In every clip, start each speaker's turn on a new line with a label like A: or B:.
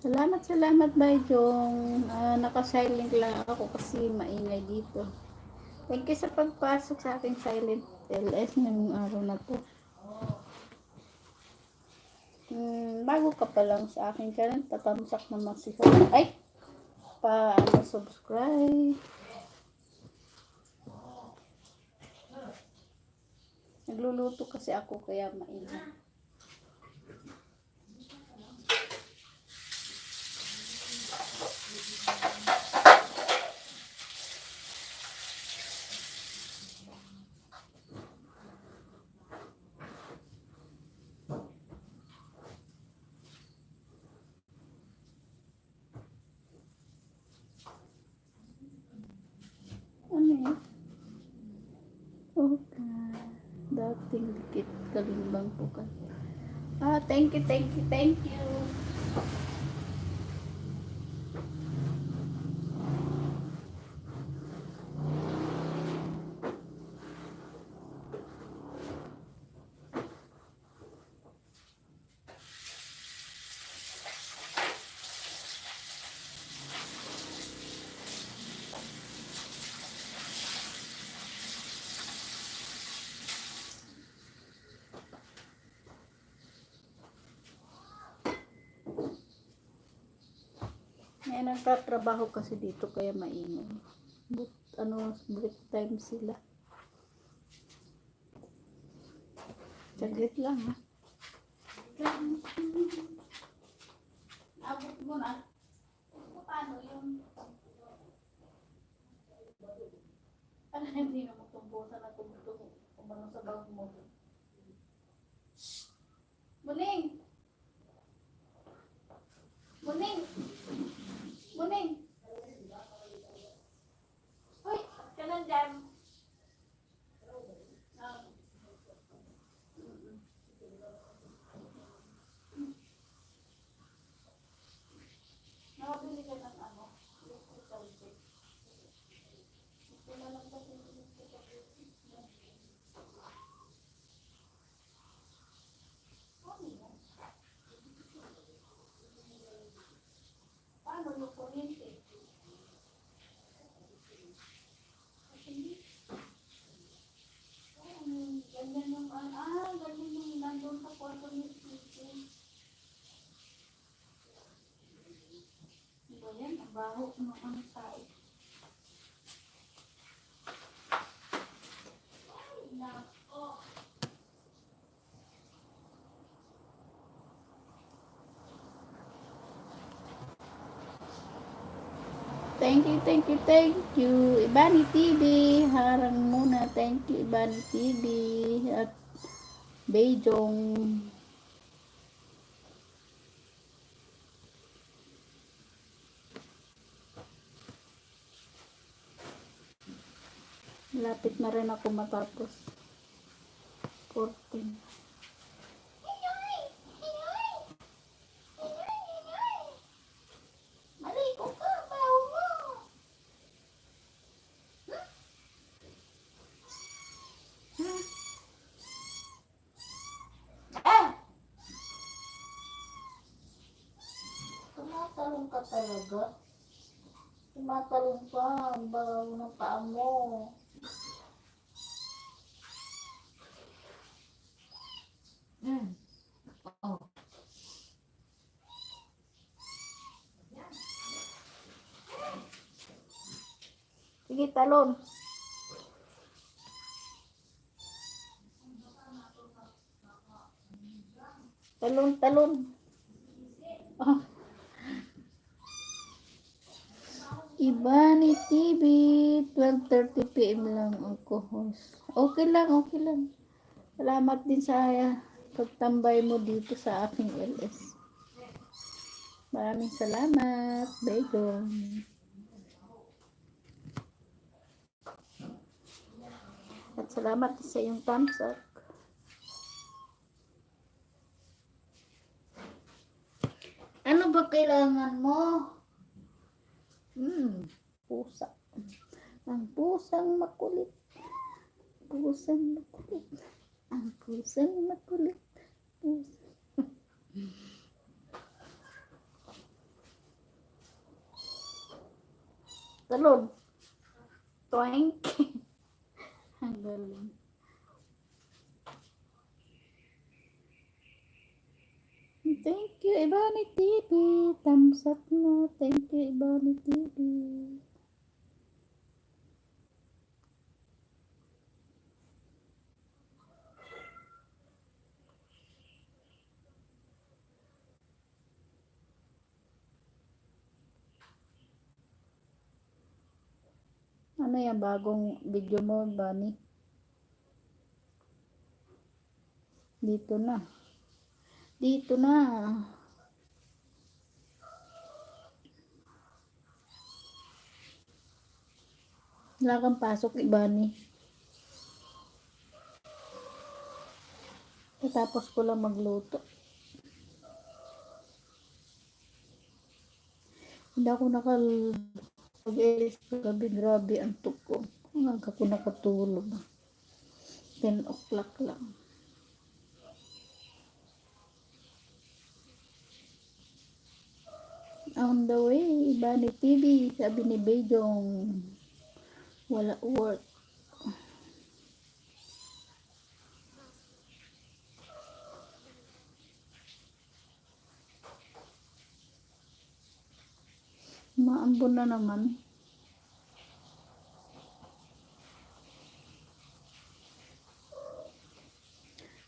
A: Salamat Bayjong. Naka-silent lang ako kasi maingay dito. Thank you sa pagpasok sa aking silent LS ngayong araw na to. Bago ka pa lang sa aking channel, tatamsak naman si ay, subscribe. Nagluluto kasi ako kaya maingay. Ano yun? Okay. Dating dikit kalimbang po ka. Thank you. May nagtatrabaho kasi dito kaya maingay. Break time sila. Saglit lang ha. Abot mo na. Paano yun? Ano hindi na magtumbusan na tumutong kumano sa bag mo? Muning! Muning! Muning! Hoy! Ka lang dyan! Nakabili ka ng ano? Electrical check. Ito na lang kasi electrical check. Paano yung kuryente? Ganyan yung, ganyan yung nandun sa kwarto ni Tito. Diba yan? Ang baho ng ano tayo. Thank you. Ibani TV. Harang muna. Thank you, Ibani TV. At Bejong. Lapit na rin ako matapos. 14. Maliko ka, baho mo. Tumatalong ka talaga. Tumatalong ka. Ang baho ng paa mo. Oh. Sige, talon. Talon. Oh. Ibani TV. 12:30 PM lang ako host. Okay lang. Salamat din sa pagtambay mo dito sa aking LS. Maraming salamat. Bye. At salamat sa iyong thumbs up. Ano ba kailangan mo? Pusa. Ang pusang makulit. Ang pusang makulit. Talon. Toink. Ang galing. Thank you, Ibani TV. Thumbs up na. Thank you, Ibani TV. Ano yan, bagong video mo, Ibani? Dito na. Dito na. Wala kang pasok, Ibani. Tapos ko lang magluto. Hindi ako pag-ilis ko gabi, grabe ang ko. Hanggang ako nakatulog. 10 o'clock lang. On the way, Ibani TV, sabi ni Bejong, wala work. Maambon na naman.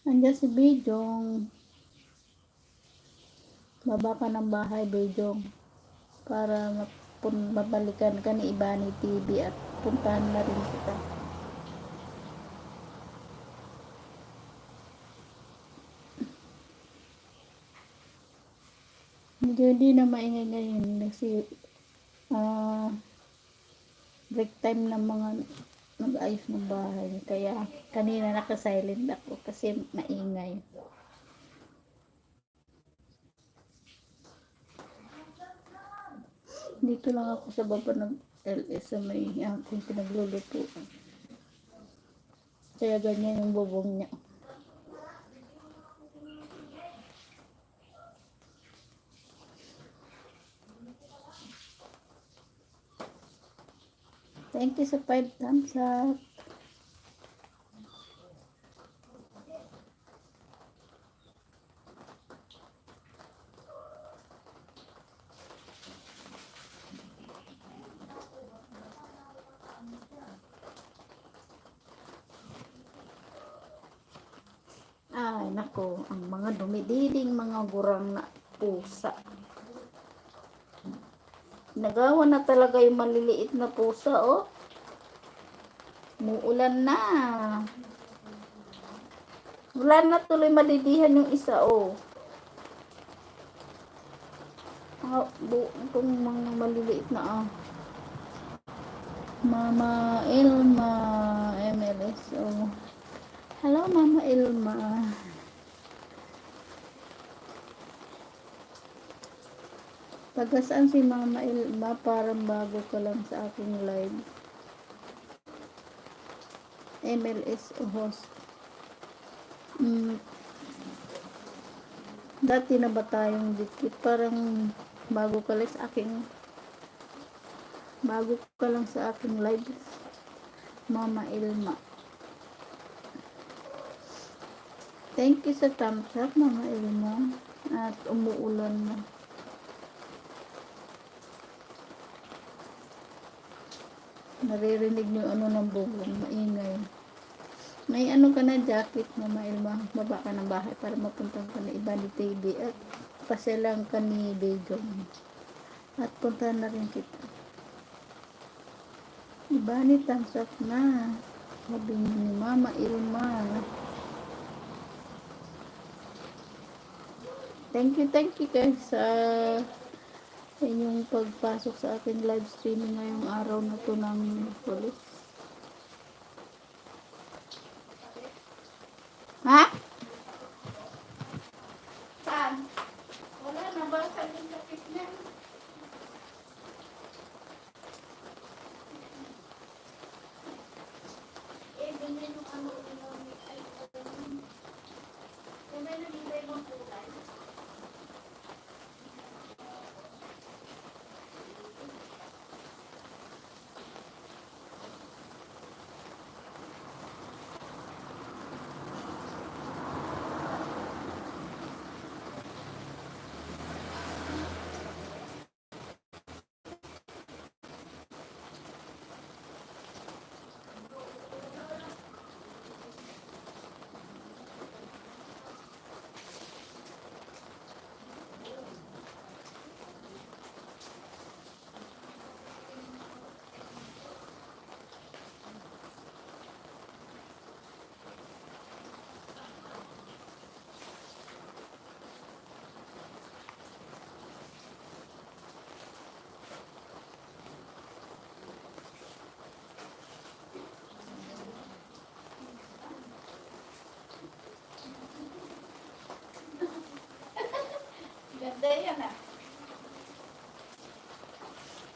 A: Andiyan si Bejong. Baba ka ng bahay, Bejong. Para mabalikan ka ni Ibani TV at puntahan na rin kita. Medyo hindi na maingay ngayon kasi break time ng mga nag-ayos ng bahay. Kaya kanina naka-silent ako kasi maingay. Dito lang ako sa baba ng LS sa may aking pinaglulutuan. Kaya ganyan yung bubong niya. Thank you sa 5 thumbs up. Ay, nako, ang mga dumidiling mga gurang na pusa. Nagawa na talaga yung maliliit na pusa, oh. Muulan na. Wala na tuloy malidihan yung isa, oh. Itong mga maliliit na, ah. Mama Ilma MLS, oh. Hello, Mama Ilma. Taga saan si Mama Ilma? Parang bago ka lang sa aking live. MLS host. Dati na ba tayong dikit? Parang bago ka lang sa aking live. Mama Ilma. Thank you sa thumbs up, Mama Ilma. At umuulan na. Naririnig niyo ano ng bubong, maingay. May ano ka na jacket, Mama Ilma, baba ka ng bahay para mapunta ka na Ibani TV at pasyalan ka ni Bejong. At punta na rin kita. Ibani, thumbs up na. Sabi ni Mama Ilma. Thank you guys sa inyong pagpasok sa aking live streaming ngayong araw na to ng Pulis. Ha? Saan? Wala na ba? Saan yung kapit niya? Ganyan yung ano ay may nalibay mong kulay.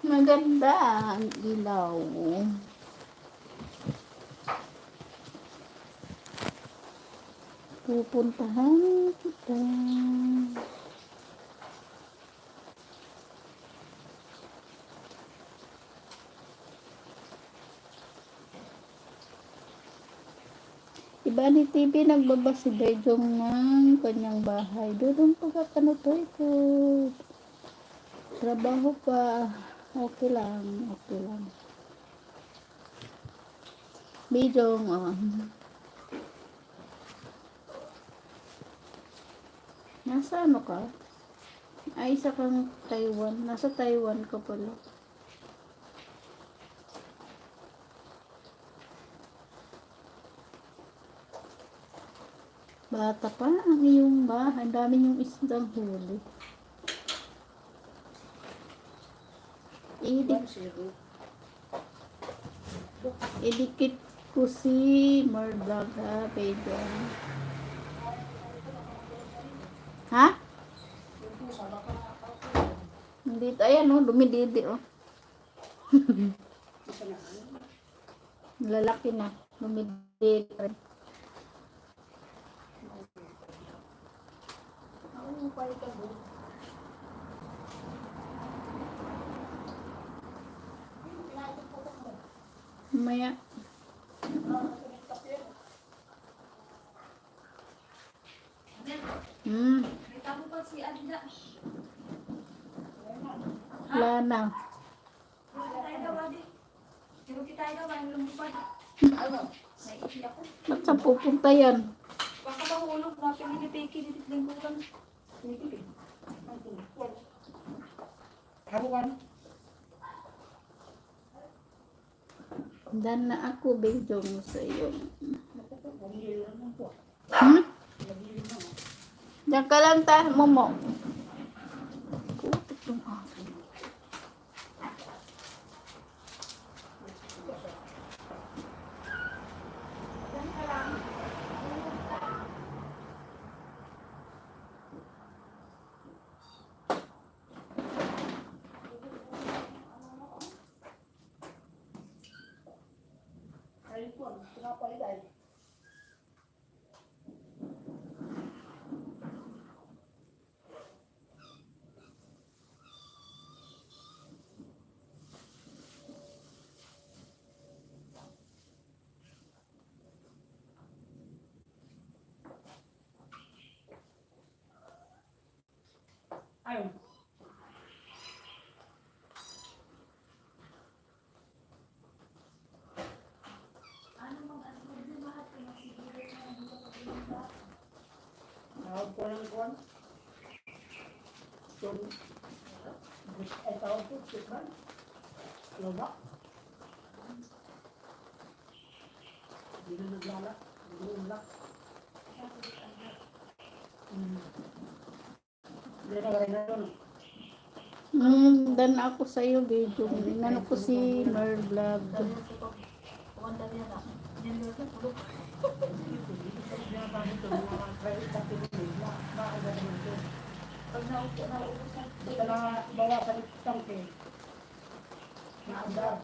A: Maganda ang ilaw. Pupuntahan kita. Iba ni TV nagbaba si Bejong ng kanyang bahay. Doon pagkakanotoy ko. Trabaho pa. Okay lang. Okay lang. Bejong, nasa ano ka? Ay, isa kang Taiwan. Nasa Taiwan ka pala. Bata pa ang iyong bahay. Ang dami yung isdang huli. Idikit ko si Mardaga Pedro. Ha? Hindi. Ayan o, dumididi o. Lalaki na. Dumididi rin. Maya. Wala na. Ba't saan pupunta yan?
B: Baka mahulog na pinilipiki dito lingkuran. Haruan.
A: Dan na ako, Bejong, sa iyo. Hmm? Diyan ka lang ta, Momo. Putik yung akin.
B: Ayun. Tawag ko lang kuwan. Ay tawag ko, sikran. Loba. Hindi na naglala. Hindi na naglala. Hindi na galing na doon.
A: Dan ako sa iyo, Bejong. Inano ko si Mer Vlog.
B: Pag naupo na uusan. Ito na bawa sa tangke. Naandar.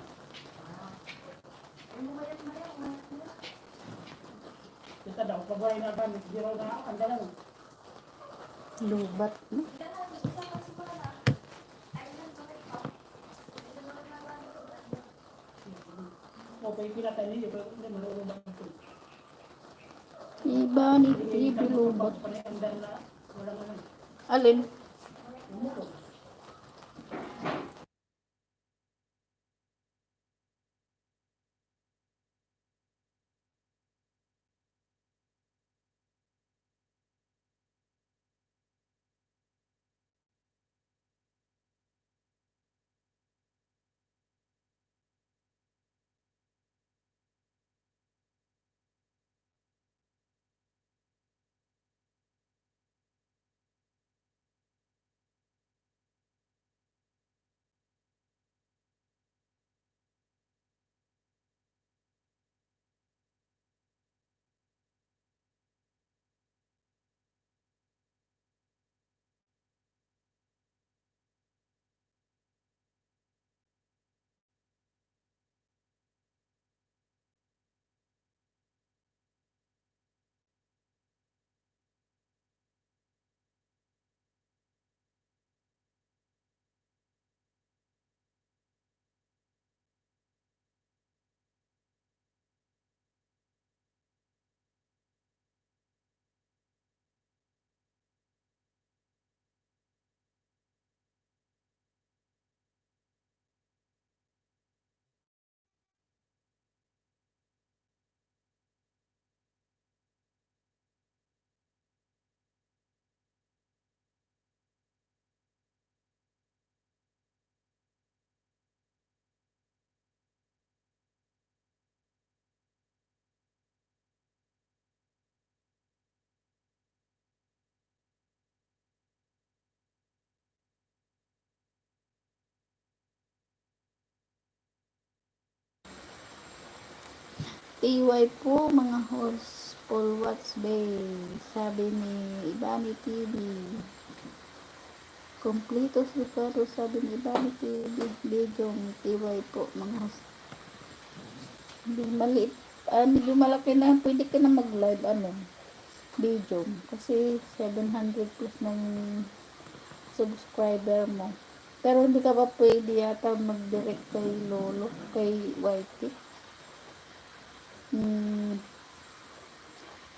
B: Ito daw, pabuhay na gamit. Biro na ang dalang.
A: Lubat, no?
B: O, pa yung pinatay ninyo, pero hindi malulubang ito.
A: Iba ni TV lubat.
B: Andar na, walang ano.
A: Alin?
B: Umuto.
A: TY po mga host. Paul Watts Bay. Sabi ni Ibani TV. Completos Ricardo. Sabi ni Ibani TV. Bidong TY po mga host. Hindi maliit. Medyo malaki na. Pwede ka na mag-live. Video. Kasi 700 plus ng subscriber mo. Pero hindi ka pa pwede yata mag-direct kay Lolo, kay Whitey.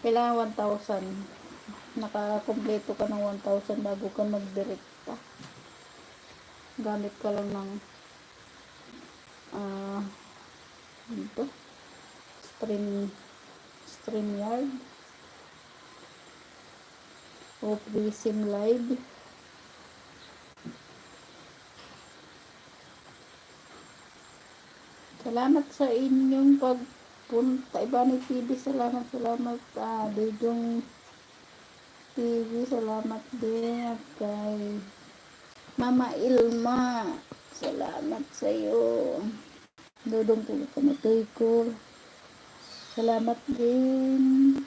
A: Kailangan 1,000. Nakakompleto ka ng 1,000 bago ka mag-direct pa. Gamit ka lang ng dito, StreamYard o Prism Live. Salamat sa inyong pagpunta. Ibani TV, salamat. Bidong TV, salamat din. At kay Mama Ilma, salamat sa iyo. Dudong tulog ka matuloy ko. Salamat din.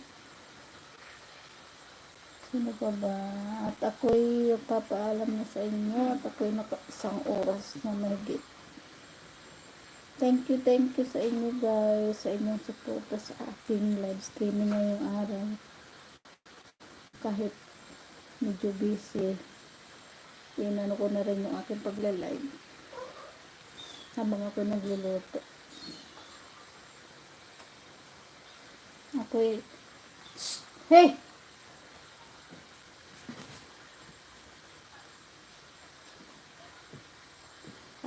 A: Sino pa ba? At ako'y papaalam na sa inyo. At ako'y isang oras na mahigit. Thank you sa inyo guys, sa inyong suporta sa aking live streaming ngayong araw. Kahit medyo busy, inano ko na rin yung aking pagla-live habang ako nagluluto. Hey!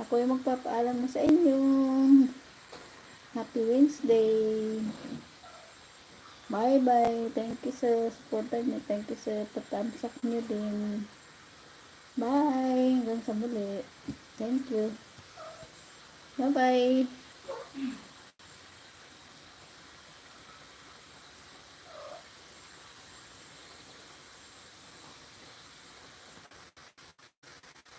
A: Ako yung magpapaalam na sa inyo. Happy Wednesday. Bye. Thank you sa suporta niyo. Thank you sa patamsak niyo din. Bye. Hanggang sa muli. Thank you. Bye.